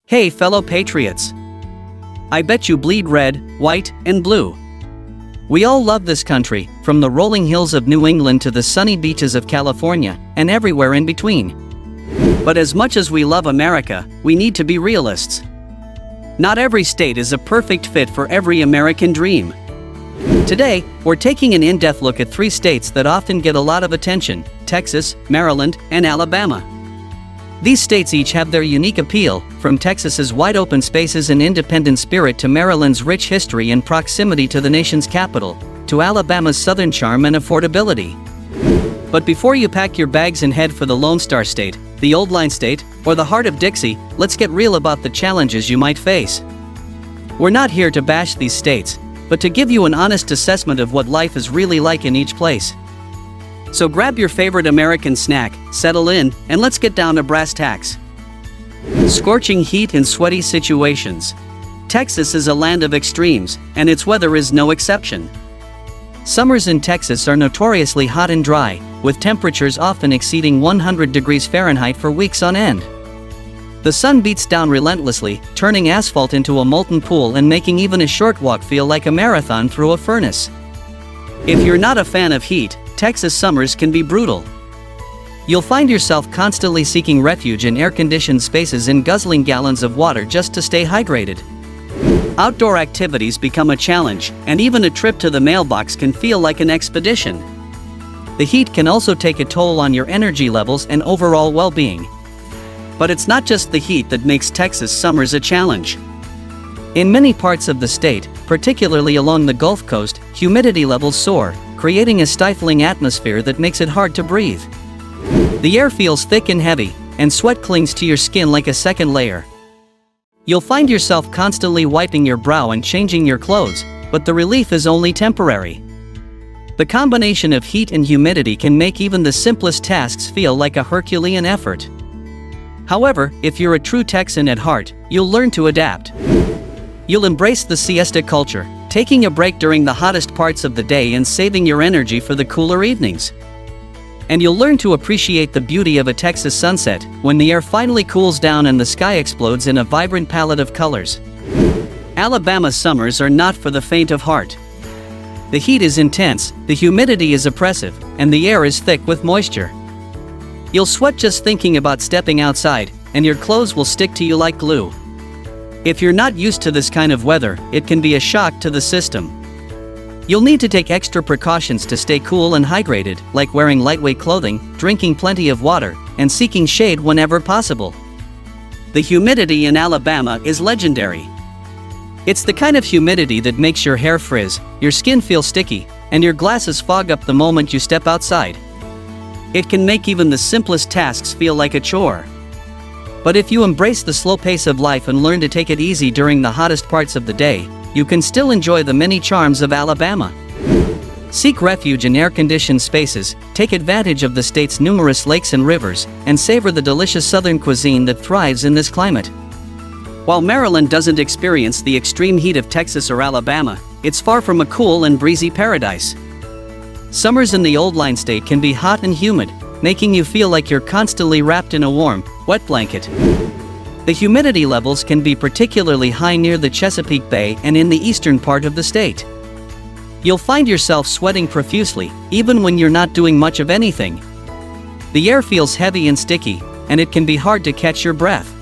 Hey fellow patriots! I bet you bleed red, white, and blue. We all love this country, from the rolling hills of New England to the sunny beaches of California, and everywhere in between. But as much as we love America, we need to be realists. Not every state is a perfect fit for every American dream. Today, we're taking an in-depth look at 3 states that often get a lot of attention: Texas, Maryland, and Alabama. These states each have their unique appeal, from Texas's wide-open spaces and independent spirit to Maryland's rich history and proximity to the nation's capital, to Alabama's southern charm and affordability. But before you pack your bags and head for the Lone Star State, the Old Line State, or the heart of Dixie, let's get real about the challenges you might face. We're not here to bash these states, but to give you an honest assessment of what life is really like in each place. So grab your favorite American snack, settle in, and let's get down to brass tacks. Scorching heat and sweaty situations. Texas is a land of extremes, and its weather is no exception. Summers in Texas are notoriously hot and dry, with temperatures often exceeding 100 degrees Fahrenheit for weeks on end. The sun beats down relentlessly, turning asphalt into a molten pool and making even a short walk feel like a marathon through a furnace. If you're not a fan of heat, Texas summers can be brutal. You'll find yourself constantly seeking refuge in air-conditioned spaces and guzzling gallons of water just to stay hydrated. Outdoor activities become a challenge, and even a trip to the mailbox can feel like an expedition. The heat can also take a toll on your energy levels and overall well-being. But it's not just the heat that makes Texas summers a challenge. In many parts of the state, particularly along the Gulf Coast, humidity levels soar, creating a stifling atmosphere that makes it hard to breathe. The air feels thick and heavy, and sweat clings to your skin like a second layer. You'll find yourself constantly wiping your brow and changing your clothes, but the relief is only temporary. The combination of heat and humidity can make even the simplest tasks feel like a Herculean effort. However, if you're a true Texan at heart, you'll learn to adapt. You'll embrace the siesta culture, taking a break during the hottest parts of the day and saving your energy for the cooler evenings. And you'll learn to appreciate the beauty of a Texas sunset, when the air finally cools down and the sky explodes in a vibrant palette of colors. Alabama's summers are not for the faint of heart. The heat is intense, the humidity is oppressive, and the air is thick with moisture. You'll sweat just thinking about stepping outside, and your clothes will stick to you like glue. If you're not used to this kind of weather, it can be a shock to the system. You'll need to take extra precautions to stay cool and hydrated, like wearing lightweight clothing, drinking plenty of water, and seeking shade whenever possible. The humidity in Alabama is legendary. It's the kind of humidity that makes your hair frizz, your skin feel sticky, and your glasses fog up the moment you step outside. It can make even the simplest tasks feel like a chore. But if you embrace the slow pace of life and learn to take it easy during the hottest parts of the day, you can still enjoy the many charms of Alabama. Seek refuge in air-conditioned spaces, take advantage of the state's numerous lakes and rivers, and savor the delicious southern cuisine that thrives in this climate. While Maryland doesn't experience the extreme heat of Texas or Alabama, it's far from a cool and breezy paradise. Summers in the Old Line State can be hot and humid, making you feel like you're constantly wrapped in a warm, wet blanket. The humidity levels can be particularly high near the Chesapeake Bay and in the eastern part of the state. You'll find yourself sweating profusely, even when you're not doing much of anything. The air feels heavy and sticky, and it can be hard to catch your breath.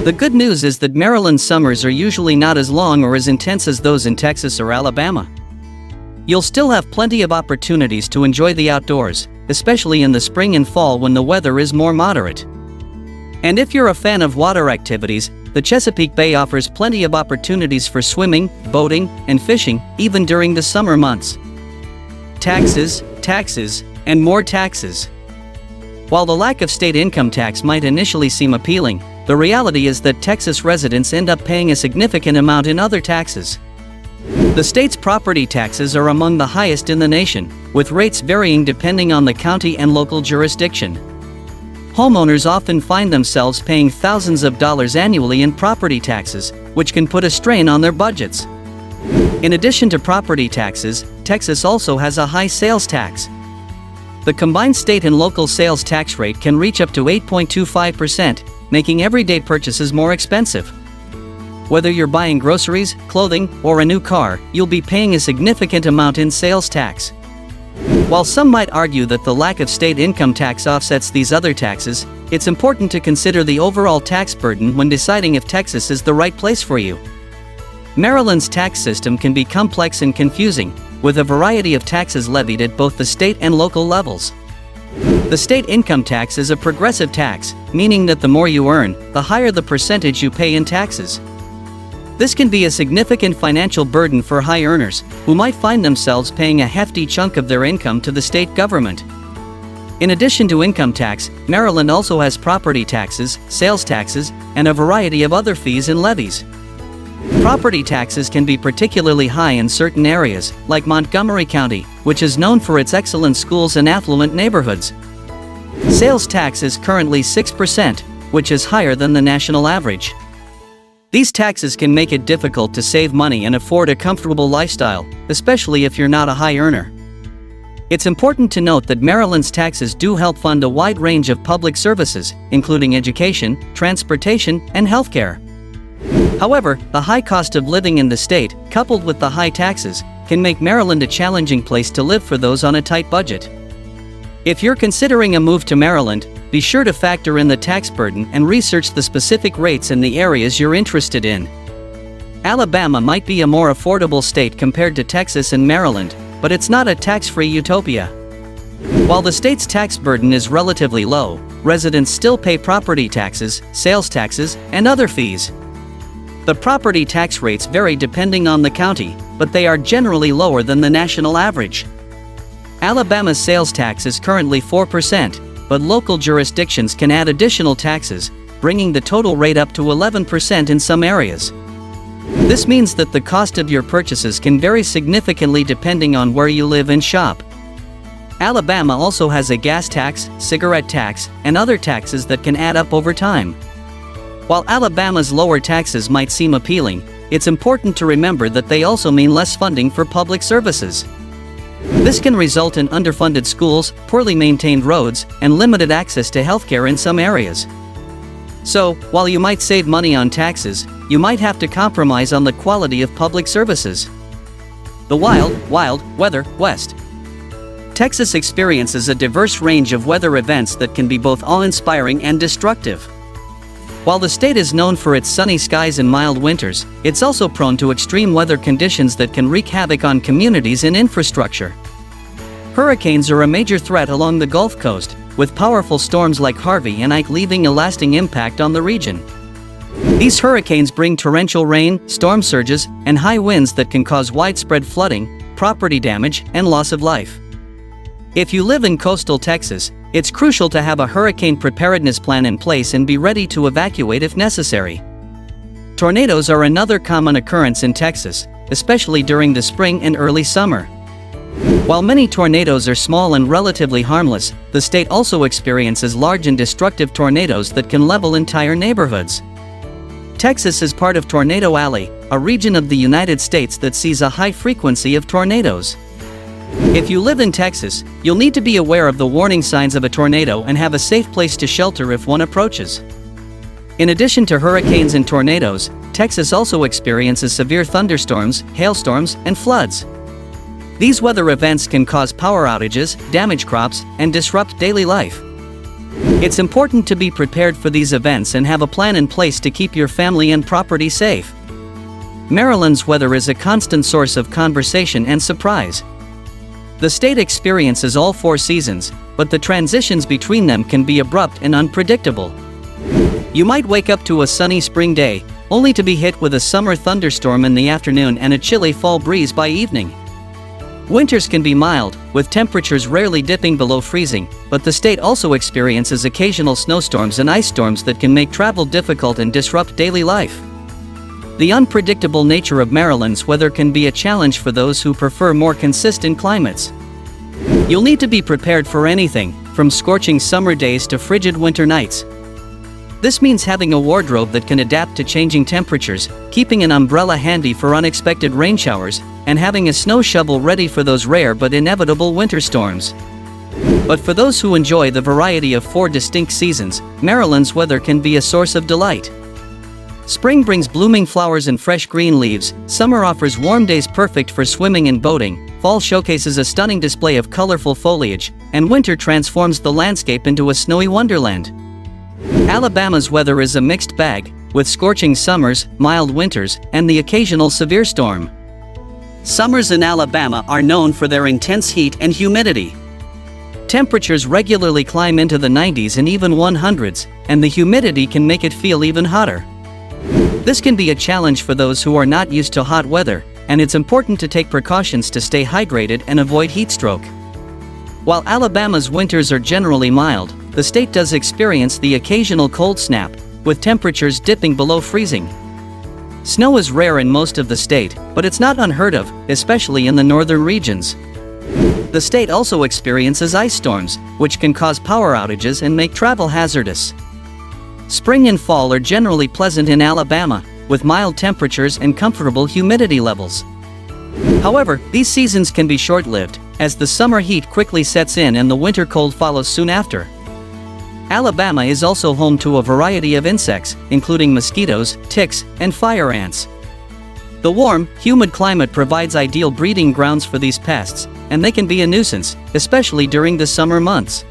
The good news is that Maryland's summers are usually not as long or as intense as those in Texas or Alabama. You'll still have plenty of opportunities to enjoy the outdoors, especially in the spring and fall when the weather is more moderate. And if you're a fan of water activities, the Chesapeake Bay offers plenty of opportunities for swimming, boating, and fishing, even during the summer months. Taxes, taxes, and more taxes. While the lack of state income tax might initially seem appealing, the reality is that Texas residents end up paying a significant amount in other taxes. The state's property taxes are among the highest in the nation, with rates varying depending on the county and local jurisdiction. Homeowners often find themselves paying thousands of dollars annually in property taxes, which can put a strain on their budgets. In addition to property taxes, Texas also has a high sales tax. The combined state and local sales tax rate can reach up to 8.25%, making everyday purchases more expensive. Whether you're buying groceries, clothing, or a new car, you'll be paying a significant amount in sales tax. While some might argue that the lack of state income tax offsets these other taxes, it's important to consider the overall tax burden when deciding if Texas is the right place for you. Maryland's tax system can be complex and confusing, with a variety of taxes levied at both the state and local levels. The state income tax is a progressive tax, meaning that the more you earn, the higher the percentage you pay in taxes. This can be a significant financial burden for high earners, who might find themselves paying a hefty chunk of their income to the state government. In addition to income tax, Maryland also has property taxes, sales taxes, and a variety of other fees and levies. Property taxes can be particularly high in certain areas, like Montgomery County, which is known for its excellent schools and affluent neighborhoods. Sales tax is currently 6%, which is higher than the national average. These taxes can make it difficult to save money and afford a comfortable lifestyle, especially if you're not a high earner. It's important to note that Maryland's taxes do help fund a wide range of public services, including education, transportation, and healthcare. However, the high cost of living in the state, coupled with the high taxes, can make Maryland a challenging place to live for those on a tight budget. If you're considering a move to Maryland, be sure to factor in the tax burden and research the specific rates in the areas you're interested in. Alabama might be a more affordable state compared to Texas and Maryland, but it's not a tax-free utopia. While the state's tax burden is relatively low, residents still pay property taxes, sales taxes, and other fees. The property tax rates vary depending on the county, but they are generally lower than the national average. Alabama's sales tax is currently 4%, but local jurisdictions can add additional taxes, bringing the total rate up to 11% in some areas. This means that the cost of your purchases can vary significantly depending on where you live and shop. Alabama also has a gas tax, cigarette tax, and other taxes that can add up over time. While Alabama's lower taxes might seem appealing, it's important to remember that they also mean less funding for public services. This can result in underfunded schools, poorly maintained roads, and limited access to healthcare in some areas. So, while you might save money on taxes, you might have to compromise on the quality of public services. The wild weather West. Texas experiences a diverse range of weather events that can be both awe-inspiring and destructive. While the state is known for its sunny skies and mild winters, it's also prone to extreme weather conditions that can wreak havoc on communities and infrastructure. Hurricanes are a major threat along the Gulf Coast, with powerful storms like Harvey and Ike leaving a lasting impact on the region. These hurricanes bring torrential rain, storm surges, and high winds that can cause widespread flooding, property damage, and loss of life. If you live in coastal Texas, it's crucial to have a hurricane preparedness plan in place and be ready to evacuate if necessary. Tornadoes are another common occurrence in Texas, especially during the spring and early summer. While many tornadoes are small and relatively harmless, the state also experiences large and destructive tornadoes that can level entire neighborhoods. Texas is part of Tornado Alley, a region of the United States that sees a high frequency of tornadoes. If you live in Texas, you'll need to be aware of the warning signs of a tornado and have a safe place to shelter if one approaches. In addition to hurricanes and tornadoes, Texas also experiences severe thunderstorms, hailstorms, and floods. These weather events can cause power outages, damage crops, and disrupt daily life. It's important to be prepared for these events and have a plan in place to keep your family and property safe. Maryland's weather is a constant source of conversation and surprise. The state experiences all four seasons, but the transitions between them can be abrupt and unpredictable. You might wake up to a sunny spring day, only to be hit with a summer thunderstorm in the afternoon and a chilly fall breeze by evening. Winters can be mild, with temperatures rarely dipping below freezing, but the state also experiences occasional snowstorms and ice storms that can make travel difficult and disrupt daily life. The unpredictable nature of Maryland's weather can be a challenge for those who prefer more consistent climates. You'll need to be prepared for anything, from scorching summer days to frigid winter nights. This means having a wardrobe that can adapt to changing temperatures, keeping an umbrella handy for unexpected rain showers, and having a snow shovel ready for those rare but inevitable winter storms. But for those who enjoy the variety of 4 distinct seasons, Maryland's weather can be a source of delight. Spring brings blooming flowers and fresh green leaves, summer offers warm days perfect for swimming and boating, fall showcases a stunning display of colorful foliage, and winter transforms the landscape into a snowy wonderland. Alabama's weather is a mixed bag, with scorching summers, mild winters, and the occasional severe storm. Summers in Alabama are known for their intense heat and humidity. Temperatures regularly climb into the 90s and even 100s, and the humidity can make it feel even hotter. This can be a challenge for those who are not used to hot weather, and it's important to take precautions to stay hydrated and avoid heat stroke. While Alabama's winters are generally mild, the state does experience the occasional cold snap, with temperatures dipping below freezing. Snow is rare in most of the state, but it's not unheard of, especially in the northern regions. The state also experiences ice storms, which can cause power outages and make travel hazardous. Spring and fall are generally pleasant in Alabama, with mild temperatures and comfortable humidity levels. However, these seasons can be short-lived, as the summer heat quickly sets in and the winter cold follows soon after. Alabama is also home to a variety of insects, including mosquitoes, ticks, and fire ants. The warm, humid climate provides ideal breeding grounds for these pests, and they can be a nuisance, especially during the summer months.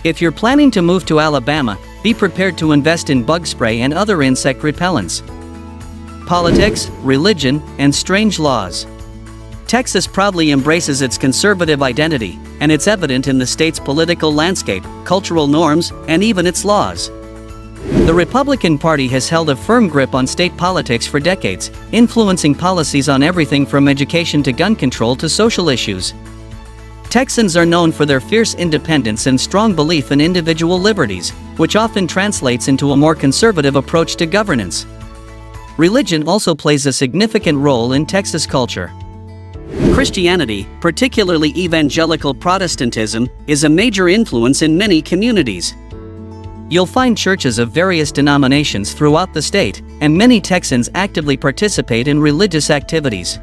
If you're planning to move to Alabama, be prepared to invest in bug spray and other insect repellents. Politics, religion, and strange laws. Texas proudly embraces its conservative identity, and it's evident in the state's political landscape, cultural norms, and even its laws. The Republican Party has held a firm grip on state politics for decades, influencing policies on everything from education to gun control to social issues. Texans are known for their fierce independence and strong belief in individual liberties, which often translates into a more conservative approach to governance. Religion also plays a significant role in Texas culture. Christianity, particularly evangelical Protestantism, is a major influence in many communities. You'll find churches of various denominations throughout the state, and many Texans actively participate in religious activities.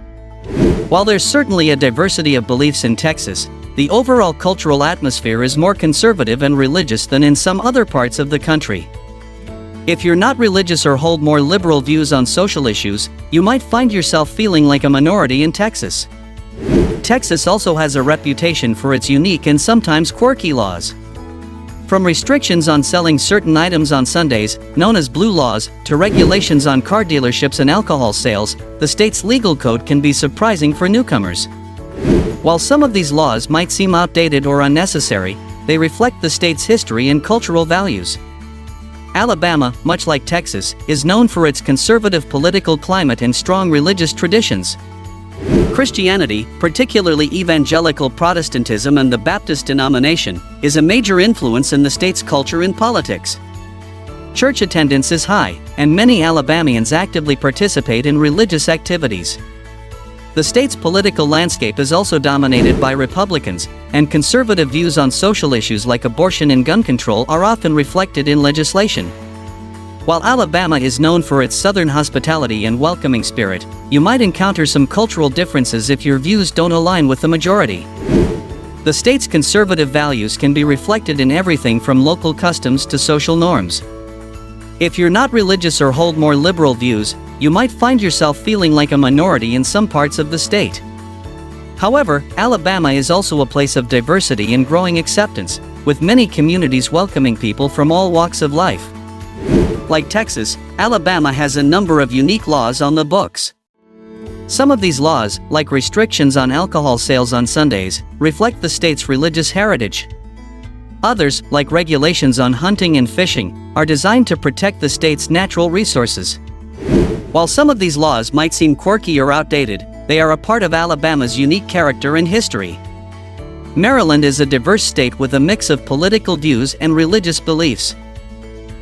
While there's certainly a diversity of beliefs in Texas, the overall cultural atmosphere is more conservative and religious than in some other parts of the country. If you're not religious or hold more liberal views on social issues, you might find yourself feeling like a minority in Texas. Texas also has a reputation for its unique and sometimes quirky laws. From restrictions on selling certain items on Sundays, known as blue laws, to regulations on car dealerships and alcohol sales, the state's legal code can be surprising for newcomers. While some of these laws might seem outdated or unnecessary, they reflect the state's history and cultural values. Alabama, much like Texas, is known for its conservative political climate and strong religious traditions. Christianity, particularly evangelical Protestantism and the Baptist denomination, is a major influence in the state's culture and politics. Church attendance is high, and many Alabamians actively participate in religious activities. The state's political landscape is also dominated by Republicans, and conservative views on social issues like abortion and gun control are often reflected in legislation. While Alabama is known for its southern hospitality and welcoming spirit, you might encounter some cultural differences if your views don't align with the majority. The state's conservative values can be reflected in everything from local customs to social norms. If you're not religious or hold more liberal views, you might find yourself feeling like a minority in some parts of the state. However, Alabama is also a place of diversity and growing acceptance, with many communities welcoming people from all walks of life. Like Texas, Alabama has a number of unique laws on the books. Some of these laws, like restrictions on alcohol sales on Sundays, reflect the state's religious heritage. Others, like regulations on hunting and fishing, are designed to protect the state's natural resources. While some of these laws might seem quirky or outdated, they are a part of Alabama's unique character and history. Maryland is a diverse state with a mix of political views and religious beliefs.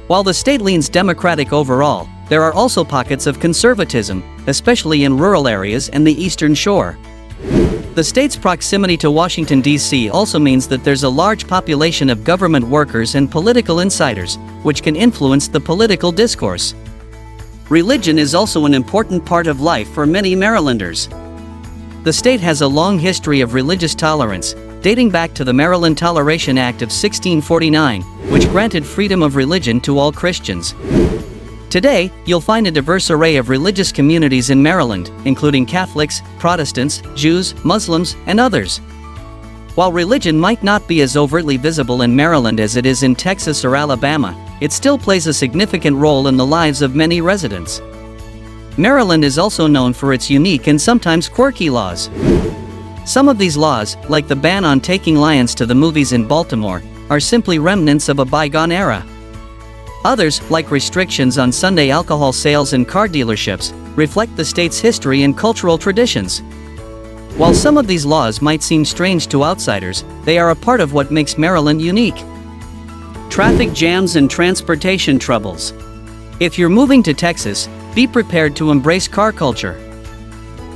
While the state leans Democratic overall, there are also pockets of conservatism, especially in rural areas and the Eastern Shore. The state's proximity to Washington, D.C. also means that there's a large population of government workers and political insiders, which can influence the political discourse. Religion is also an important part of life for many Marylanders. The state has a long history of religious tolerance, dating back to the Maryland Toleration Act of 1649, which granted freedom of religion to all Christians. Today, you'll find a diverse array of religious communities in Maryland, including Catholics, Protestants, Jews, Muslims, and others. While religion might not be as overtly visible in Maryland as it is in Texas or Alabama, it still plays a significant role in the lives of many residents. Maryland is also known for its unique and sometimes quirky laws. Some of these laws, like the ban on taking lions to the movies in Baltimore, are simply remnants of a bygone era. Others, like restrictions on Sunday alcohol sales and car dealerships, reflect the state's history and cultural traditions. While some of these laws might seem strange to outsiders, they are a part of what makes Maryland unique. Traffic jams and transportation troubles. If you're moving to Texas, be prepared to embrace car culture.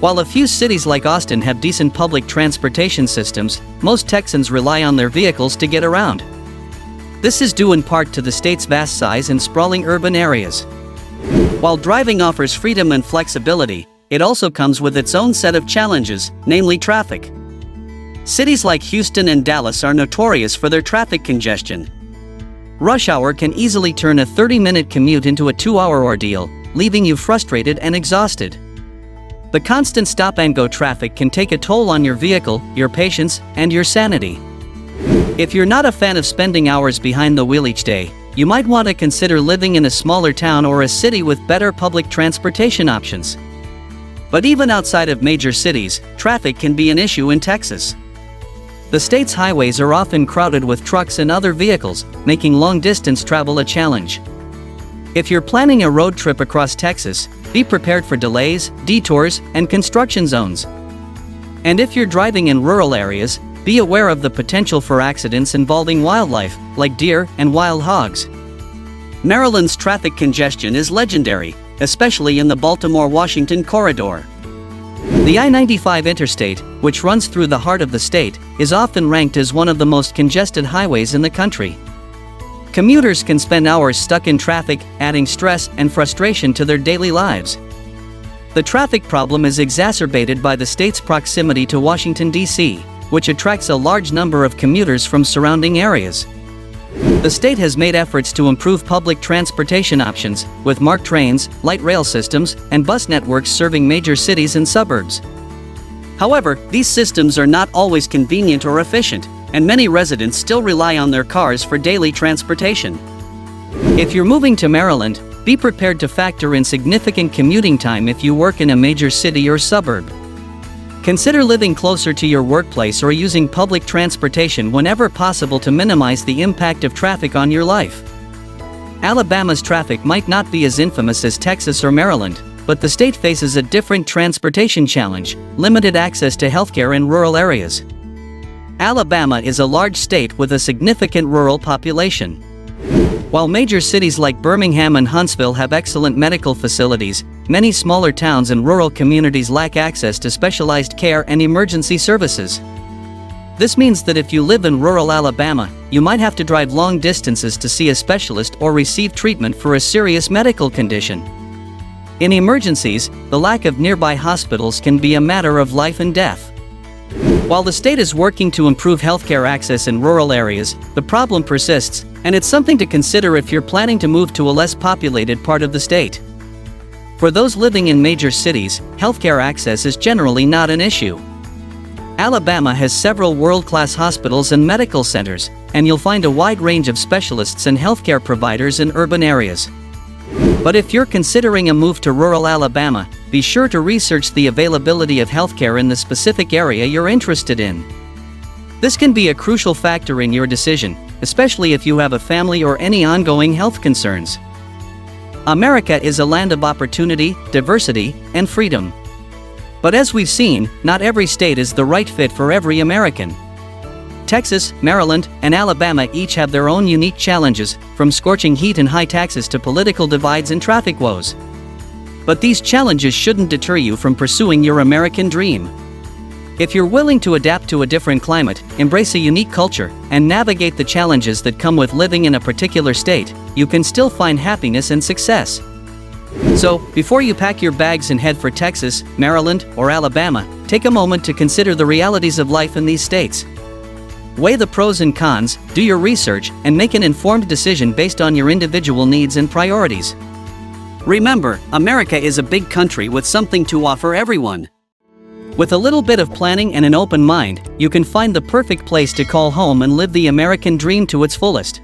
While a few cities like Austin have decent public transportation systems, most Texans rely on their vehicles to get around. This is due in part to the state's vast size and sprawling urban areas. While driving offers freedom and flexibility, it also comes with its own set of challenges, namely traffic. Cities like Houston and Dallas are notorious for their traffic congestion. Rush hour can easily turn a 30-minute commute into a 2-hour ordeal, leaving you frustrated and exhausted. The constant stop-and-go traffic can take a toll on your vehicle, your patience, and your sanity. If you're not a fan of spending hours behind the wheel each day, you might want to consider living in a smaller town or a city with better public transportation options. But even outside of major cities, traffic can be an issue in Texas. The state's highways are often crowded with trucks and other vehicles, making long-distance travel a challenge. If you're planning a road trip across Texas, be prepared for delays, detours, and construction zones. And if you're driving in rural areas, be aware of the potential for accidents involving wildlife, like deer and wild hogs. Maryland's traffic congestion is legendary, especially in the Baltimore-Washington corridor. The I-95 interstate, which runs through the heart of the state, is often ranked as one of the most congested highways in the country. Commuters can spend hours stuck in traffic, adding stress and frustration to their daily lives. The traffic problem is exacerbated by the state's proximity to Washington, D.C., which attracts a large number of commuters from surrounding areas. The state has made efforts to improve public transportation options, with MARC trains, light rail systems, and bus networks serving major cities and suburbs. However, these systems are not always convenient or efficient, and many residents still rely on their cars for daily transportation. If you're moving to Maryland, be prepared to factor in significant commuting time if you work in a major city or suburb. Consider living closer to your workplace or using public transportation whenever possible to minimize the impact of traffic on your life. Alabama's traffic might not be as infamous as Texas or Maryland, but the state faces a different transportation challenge: limited access to healthcare in rural areas. Alabama is a large state with a significant rural population. While major cities like Birmingham and Huntsville have excellent medical facilities, many smaller towns and rural communities lack access to specialized care and emergency services. This means that if you live in rural Alabama, you might have to drive long distances to see a specialist or receive treatment for a serious medical condition. In emergencies, the lack of nearby hospitals can be a matter of life and death. While the state is working to improve healthcare access in rural areas, the problem persists, and it's something to consider if you're planning to move to a less populated part of the state. For those living in major cities, healthcare access is generally not an issue. Alabama has several world-class hospitals and medical centers, and you'll find a wide range of specialists and healthcare providers in urban areas. But if you're considering a move to rural Alabama, be sure to research the availability of healthcare in the specific area you're interested in. This can be a crucial factor in your decision, especially if you have a family or any ongoing health concerns. America is a land of opportunity, diversity, and freedom. But as we've seen, not every state is the right fit for every American. Texas, Maryland, and Alabama each have their own unique challenges, from scorching heat and high taxes to political divides and traffic woes. But these challenges shouldn't deter you from pursuing your American dream. If you're willing to adapt to a different climate, embrace a unique culture, and navigate the challenges that come with living in a particular state, you can still find happiness and success. So, before you pack your bags and head for Texas, Maryland, or Alabama, take a moment to consider the realities of life in these states. Weigh the pros and cons, do your research, and make an informed decision based on your individual needs and priorities. Remember, America is a big country with something to offer everyone. With a little bit of planning and an open mind, you can find the perfect place to call home and live the American dream to its fullest.